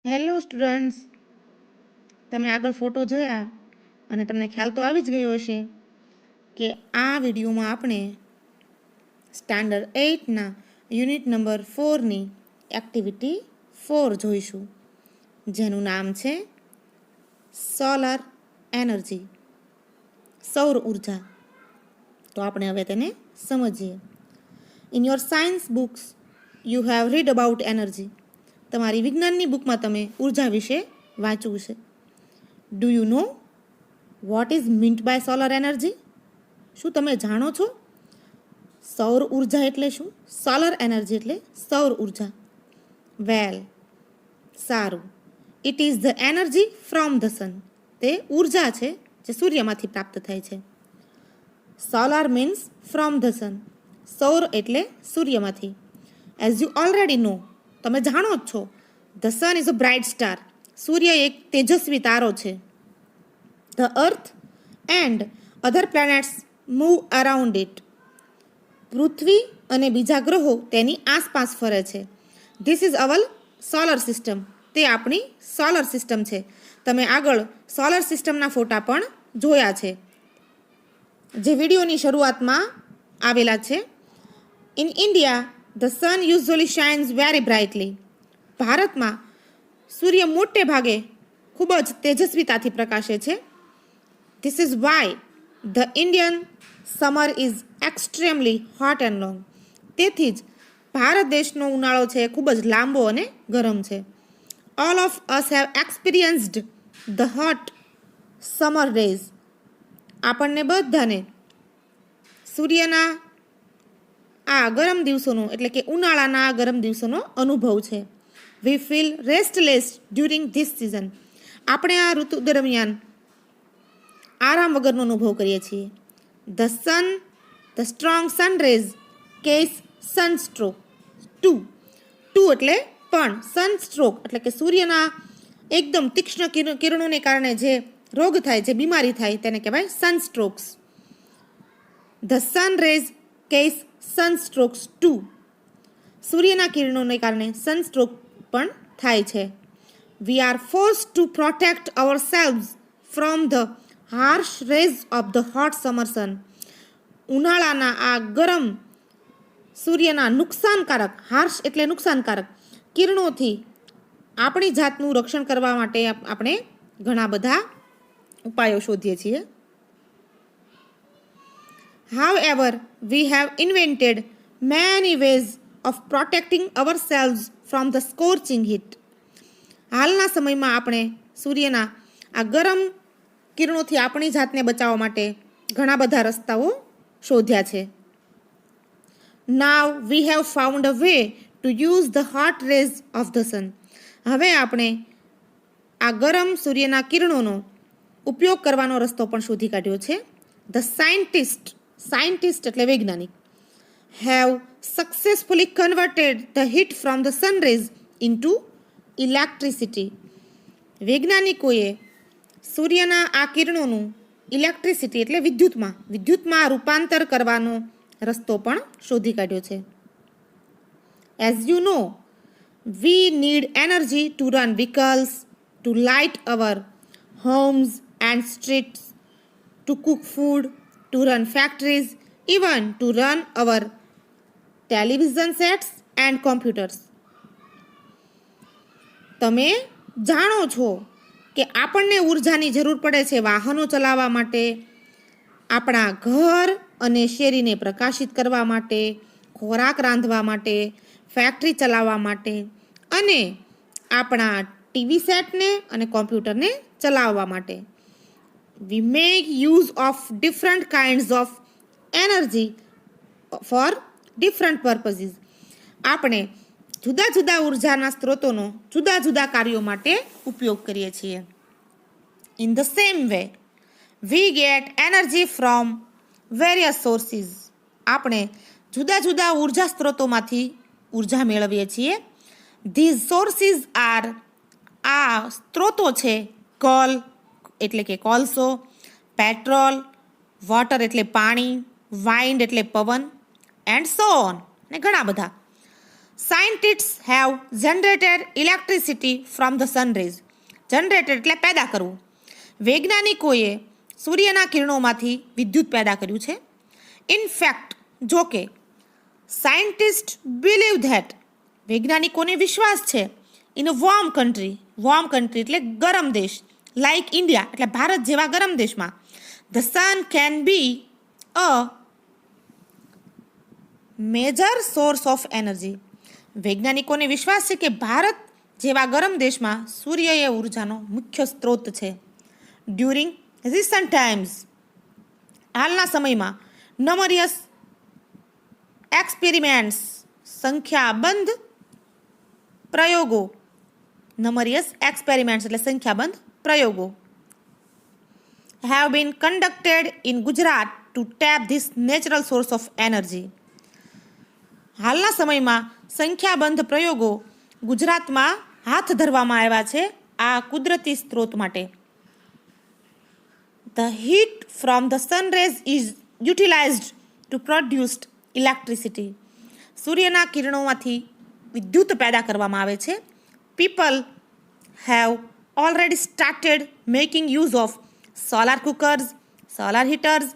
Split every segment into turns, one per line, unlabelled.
Hello students, તમે આગળ photo જોયા અને તમને ખ્યાલ તો આવી જ ગયો હશે કે આ વિડીયોમાં આપણે સ્ટાન્ડર્ડ 8ના યુનિટ નંબર 4ની એક્ટિવિટી 4 જોઈશું, જેનું નામ છે સોલર એનર્જી, સૌર ઉર્જા. તો આપણે હવે તેને સમજીએ. In your science books you have read about energy. તમારી વિજ્ઞાનની બુકમાં તમે ઉર્જા વિશે વાંચ્યું છે. Do you know what is meant by solar energy? શું તમે જાણો છો સૌર ઉર્જા એટલે શું? સોલર એનર્જી એટલે સૌર ઉર્જા. વેલ, સારું. It is the energy from the sun. તે ઉર્જા છે જે સૂર્યમાંથી પ્રાપ્ત થાય છે. Solar means from the sun. સૌર એટલે સૂર્યમાંથી. એઝ યુ ઓલરેડી નો, તમે જાણો જ છો, the sun is a bright star. સૂર્ય એક તેજસ્વી તારો છે. The earth and other planets move around it. પૃથ્વી અને બીજા ગ્રહો તેની આસપાસ ફરે છે. This is our solar system. તે આપણી સોલર સિસ્ટમ છે. તમે આગળ સોલર સિસ્ટમના ફોટા પણ જોયા છે, જે વિડીયોની શરૂઆતમાં આવેલા છે. In India the sun usually shines very brightly. ભારતમાં સૂર્ય મોટે ભાગે ખૂબ જ તેજસ્વીતાથી પ્રકાશે છે. This is why the Indian summer is extremely hot and long. તેથી જ ભારત દેશનો ઉનાળો છે ખૂબ જ લાંબો અને ગરમ છે. All of us have experienced the hot summer days. આપણને બધાને સૂર્યના આ ગરમ દિવસોનો એટલે કે ઉનાળાના ગરમ દિવસોનો અનુભવ છે. We feel restless during this season. આપણે આ ઋતુ દરમિયાન આરામ વગરનો અનુભવ કરીએ છીએ. The sun the strong sun rays cause sunstroke. ટુ એટલે પણ, સનસ્ટ્રોક એટલે કે સૂર્યના એકદમ તીક્ષ્ણ કિરણોને કારણે જે રોગ થાય, જે બીમારી થાય, તેને કહેવાય sunstrokes. The sun rays cause sunstrokes too. સૂર્યના કિરણોને કારણે સનસ્ટ્રોક પણ થાય છે. We are force to protect ourselves from the harsh rays of the hot summer sun. ઉનાળાના આ ગરમ સૂર્યના નુકસાનકારક, હાર્શ એટલે નુકસાનકારક કિરણોથી આપણી જાતનું રક્ષણ કરવા માટે આપણે ઘણા બધા ઉપાયો શોધીએ છીએ. However, we have invented many ways of protecting ourselves from the scorching heat. હાલના સમયમાં આપણે સૂર્યના આ ગરમ કિરણોથી આપણી જાતને બચાવવા માટે ઘણા બધા રસ્તાઓ શોધ્યા છે. Now we have found a way to use the hot rays of the sun. હવે આપણે આ ગરમ સૂર્યના કિરણોનો ઉપયોગ કરવાનો રસ્તો પણ શોધી કાઢ્યો છે. The સાયન્ટિસ્ટ એટલે વૈજ્ઞાનિક, have successfully converted the heat from the sun rays into electricity. વૈજ્ઞાનિકોએ સૂર્યના આ કિરણોનું ઇલેક્ટ્રિસિટી એટલે વિદ્યુતમાં રૂપાંતર કરવાનો રસ્તો પણ શોધી કાઢ્યો છે. As you know, we need energy to run vehicles, to light our homes and streets, to cook food, to run factories, even to run our television sets and computers. તમે જાણો છો કે આપણને ઉર્જાની જરૂર પડે છે વાહનો ચલાવવા માટે, આપણા ઘર અને શેરીને પ્રકાશિત કરવા માટે, ખોરાક રાંધવા માટે, ફેક્ટરી ચલાવવા માટે અને આપણા ટીવી સેટને અને કોમ્પ્યુટરને ચલાવવા માટે. We make use of different kinds of energy for different purposes. આપણે જુદા જુદા ઉર્જાના સ્ત્રોતોનો જુદા જુદા કાર્યો માટે ઉપયોગ કરીએ છીએ. In the same way, we get energy from various sources. આપણે જુદા જુદા ઉર્જા સ્ત્રોતોમાંથી ઉર્જા મેળવીએ છીએ. These sources are, આ સ્ત્રોતો છે કોલ એટલે કે કોલસો, પેટ્રોલ, વોટર એટલે પાણી, વાઇન્ડ એટલે પવન, એન્ડ સો ઓન, અને ઘણા બધા. Scientist have generated electricity from the sun rays. Generated એટલે પેદા કરવું. વૈજ્ઞાનિકોએ સૂર્યના કિરણોમાંથી વિદ્યુત પેદા કર્યું છે. ઇનફેક્ટ, જો કે સાયન્ટિસ્ટ બિલીવ ધેટ, વૈજ્ઞાનિકોને વિશ્વાસ છે, ઇન અ વોર્મ કન્ટ્રી એટલે ગરમ દેશ, લાઇક ઇન્ડિયા એટલે ભારત જેવા ગરમ દેશમાં, the sun can be a major source of energy. વૈજ્ઞાનિકોને વિશ્વાસ છે કે ભારત જેવા ગરમ દેશમાં સૂર્ય એ ઉર્જાનો મુખ્ય સ્ત્રોત છે. ડ્યુરિંગ રિસન્ટ ટાઈમ્સ, હાલના સમયમાં, નમરિયસ એક્સપેરિમેન્ટ્સ, સંખ્યાબંધ પ્રયોગો, નમરિયસ એક્સપેરિમેન્ટ્સ એટલે સંખ્યાબંધ પ્રયોગો, have been conducted in Gujarat to tap this natural source of energy. હાલના સમયમાં સંખ્યાબંધ પ્રયોગો ગુજરાતમાં હાથ ધરવામાં આવ્યા છે આ કુદરતી સ્ત્રોત માટે. The heat from the sun rays is utilized to produce electricity. સૂર્યના કિરણોમાંથી વિદ્યુત પેદા કરવામાં આવે છે. People have already started making use of solar cookers, solar heaters,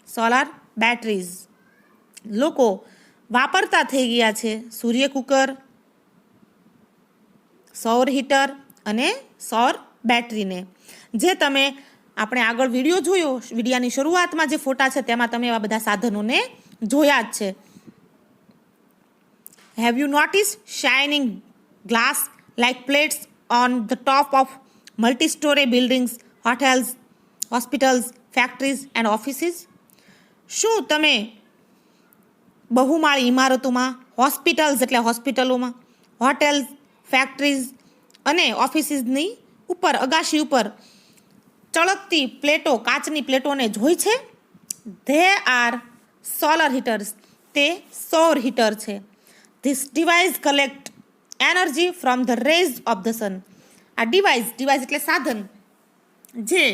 solar batteries. લોકો વાપરતા થઈ ગયા છે સૂર્ય કુકર, સૌર હીટર અને સૌર બેટરીને. જે તમે આપણે આગળ વિડીયો જોયો, વિડીયાની શરૂઆતમાં જે ફોટા છે તેમાં તમે એવા બધા સાધનોને જોયા જ છે. Have you notice shining glass like plates on the top of multi-story buildings, hotels, hospitals, factories and offices? શું તમે બહુમાળી ઇમારતોમાં, હોસ્પિટલ્સ એટલે હોસ્પિટલોમાં, હોટેલ્સ, ફેક્ટરીઝ અને ઓફિસીસની ઉપર, અગાશી ઉપર ચળકતી પ્લેટો, કાચની પ્લેટોને જોઈ છે? ધે આર સોલર હીટર્સ, તે સૌર હીટર છે. This device collect energy from the rays of the sun. આ ડિવાઇસ એટલે સાધન જે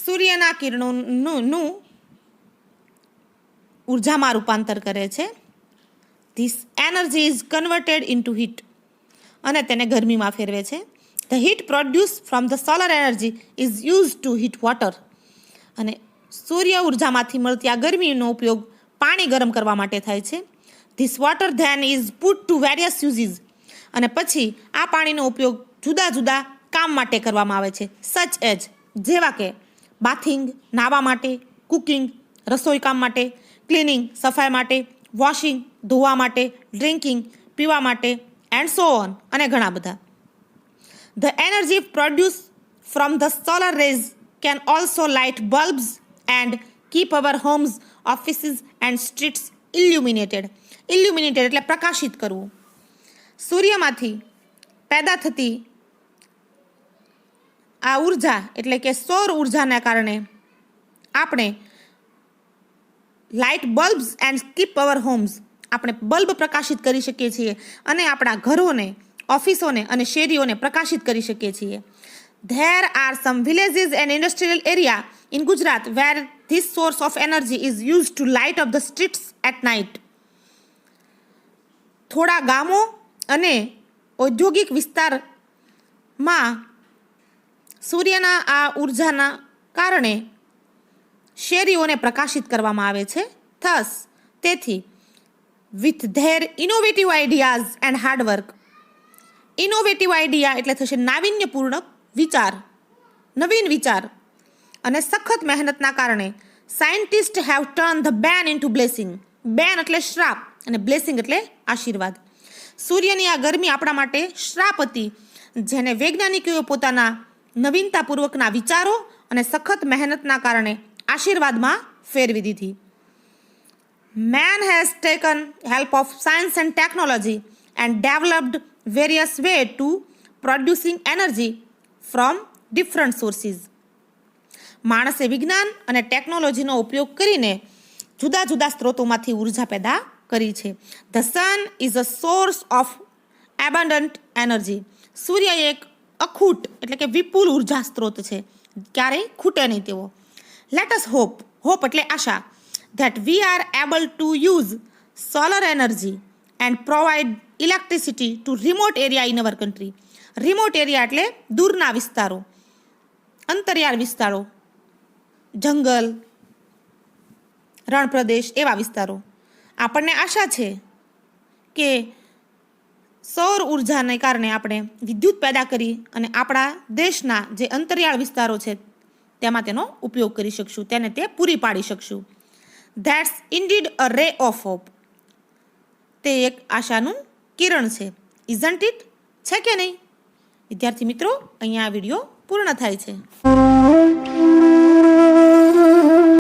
સૂર્યના કિરણોનું ઉર્જામાં રૂપાંતર કરે છે. This energy is converted into heat, અને તેને ગરમીમાં ફેરવે છે. The heat produce from the solar energy is use two heat water. અને સૂર્ય ઉર્જામાંથી મળતી આ ગરમીનો ઉપયોગ પાણી ગરમ કરવા માટે થાય છે. This water then is put to various uses. અને પછી આ પાણીનો ઉપયોગ જુદા જુદા કામ માટે કરવામાં આવે છે. સચ એજ, જેવા કે બાથિંગ, નાહવા માટે, કુકિંગ, રસોઈ કામ માટે, ક્લિનિંગ, સફાઈ માટે, વોશિંગ, ધોવા માટે, ડ્રિંકિંગ, પીવા માટે, એન્ડ સો ઓન, અને ઘણા બધા. The energy produce from the solar rays can also light bulbs and keep our homes, offices and streets illuminated. Illuminated એટલે પ્રકાશિત કરવું. સૂર્યમાંથી પેદા થતી આ ઉર્જા એટલે કે સૌર ઉર્જાના કારણે આપણે light bulbs and keep our homes, આપણે બલ્બ પ્રકાશિત કરી શકીએ છીએ અને આપણા ઘરોને, ઓફિસોને અને શેરીઓને પ્રકાશિત કરી શકીએ છીએ. There are some villages and industrial area in Gujarat where this source of energy is use to light up the streets at night. થોડા ગામો અને ઔદ્યોગિક વિસ્તારમાં સૂર્યના આ ઉર્જાના કારણે શેરીઓને પ્રકાશિત કરવામાં આવે છે. થસ, તેથી with their innovative ideas and hard work. Innovative idea એટલે થશે નાવીન્યપૂર્ણ વિચાર, નવીન વિચાર અને સખત મહેનતના કારણે સાયન્ટિસ્ટ હેવ ટર્ન ધ બેન ઇન્ટુ બ્લેસિંગ. બેન એટલે શ્રાપ અને બ્લેસિંગ એટલે આશીર્વાદ. સૂર્યની આ ગરમી આપણા માટે શ્રાપ હતી, જેને વૈજ્ઞાનિકોએ પોતાના નવીનતાપૂર્વકના વિચારો અને સખત મહેનતના કારણે આશીર્વાદમાં ફેરવી દીધી. Man has taken help of science and technology and developed various ways to producing energy from different sources. માણસે વિજ્ઞાન અને ટેકનોલોજીનો ઉપયોગ કરીને જુદા જુદા સ્ત્રોતોમાંથી ઉર્જા પેદા કરી છે. The sun is a source of abundant energy. સૂર્ય એક અખૂટ એટલે કે વિપુલ ઉર્જા સ્ત્રોત છે, ક્યારેય ખૂટે નહીં તેવો. Let us hope, હોપ એટલે આશા, that we are able to use solar energy and provide electricity to remote area in our country. Remote area એટલે દૂરના વિસ્તારો, અંતરિયાળ વિસ્તારો, જંગલ, રણ પ્રદેશ એવા વિસ્તારો. આપણને આશા છે કે સૌર ઉર્જાને કારણે આપણે વિદ્યુત પેદા કરી અને આપણા દેશના જે અંતરિયાળ વિસ્તારો છે તેમાં તેનો ઉપયોગ કરી શકશું, તેને તે પૂરી પાડી શકશું. ધેટ્સ ઇન્ડીડ અ રે ઓફ હોપ. તે એક આશાનું કિરણ છે. Isn't it? છે કે નહીં? વિદ્યાર્થી મિત્રો, અહીંયા આ વિડીયો પૂર્ણ થાય છે.